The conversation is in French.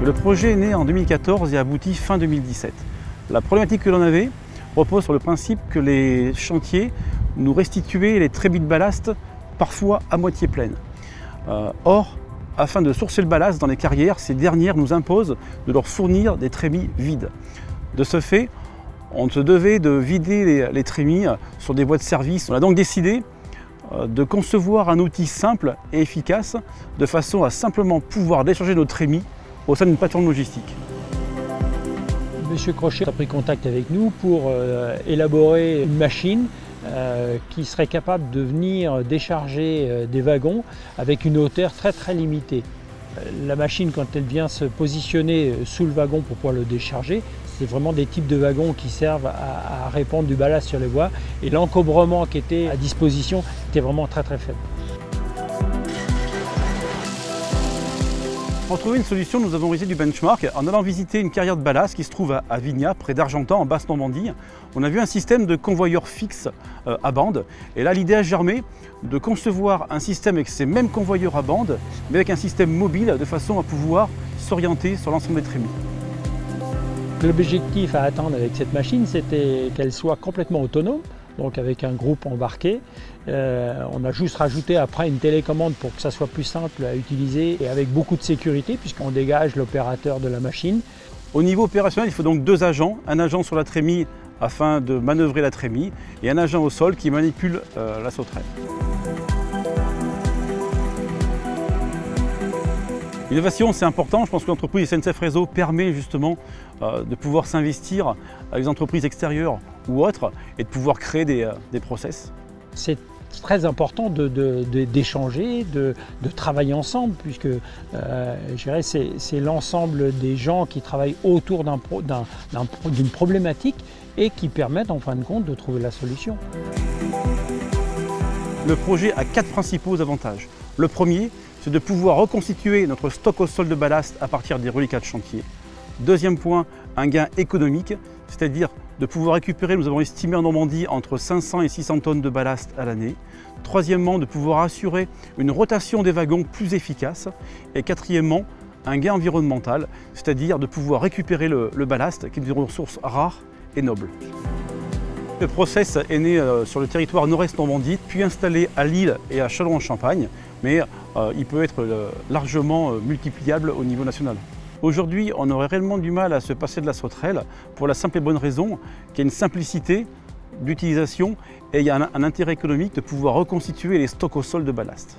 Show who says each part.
Speaker 1: Le projet est né en 2014 et aboutit fin 2017. La problématique que l'on avait repose sur le principe que les chantiers nous restituaient les trémies de ballast parfois à moitié pleines. Or, afin de sourcer le ballast dans les carrières, ces dernières nous imposent de leur fournir des trémies vides. De ce fait, on se devait de vider les trémies sur des voies de service. On a donc décidé de concevoir un outil simple et efficace de façon à simplement pouvoir décharger nos trémies au sein d'une plateforme logistique.
Speaker 2: Monsieur Crochet a pris contact avec nous pour élaborer une machine qui serait capable de venir décharger des wagons avec une hauteur très limitée. La machine, quand elle vient se positionner sous le wagon pour pouvoir le décharger, c'est vraiment des types de wagons qui servent à répandre du ballast sur les voies, et l'encombrement qui était à disposition était vraiment très faible.
Speaker 1: Pour trouver une solution, nous avons réalisé du benchmark en allant visiter une carrière de ballast qui se trouve à Vignat, près d'Argentan, en Basse-Normandie. On a vu un système de convoyeurs fixe à bande. Et là, l'idée a germé de concevoir un système avec ces mêmes convoyeurs à bande, mais avec un système mobile, de façon à pouvoir s'orienter sur l'ensemble des trémies.
Speaker 2: L'objectif à atteindre avec cette machine, c'était qu'elle soit complètement autonome, donc avec un groupe embarqué. On a juste rajouté après une télécommande pour que ça soit plus simple à utiliser et avec beaucoup de sécurité, puisqu'on dégage l'opérateur de la machine.
Speaker 1: Au niveau opérationnel, il faut donc deux agents, un agent sur la trémie afin de manœuvrer la trémie et un agent au sol qui manipule la sauterelle. L'innovation, c'est important. Je pense que l'entreprise SNCF Réseau permet justement de pouvoir s'investir avec des entreprises extérieures ou autres et de pouvoir créer des process.
Speaker 2: C'est très important d'échanger, de travailler ensemble, puisque je dirais, c'est l'ensemble des gens qui travaillent autour d'une problématique et qui permettent en fin de compte de trouver la solution.
Speaker 1: Le projet a 4 principaux avantages. Le premier, c'est de pouvoir reconstituer notre stock au sol de ballast à partir des reliquats de chantier. Deuxième point, un gain économique, c'est-à-dire de pouvoir récupérer, nous avons estimé en Normandie, entre 500 et 600 tonnes de ballast à l'année. Troisièmement, de pouvoir assurer une rotation des wagons plus efficace. Et quatrièmement, un gain environnemental, c'est-à-dire de pouvoir récupérer le ballast, qui est une ressource rare et noble. Le process est né sur le territoire nord-est Normandie, puis installé à Lille et à Châlons-en-Champagne, mais il peut être largement multipliable au niveau national. Aujourd'hui, on aurait réellement du mal à se passer de la sauterelle pour la simple et bonne raison qu'il y a une simplicité d'utilisation et il y a un intérêt économique de pouvoir reconstituer les stocks au sol de ballast.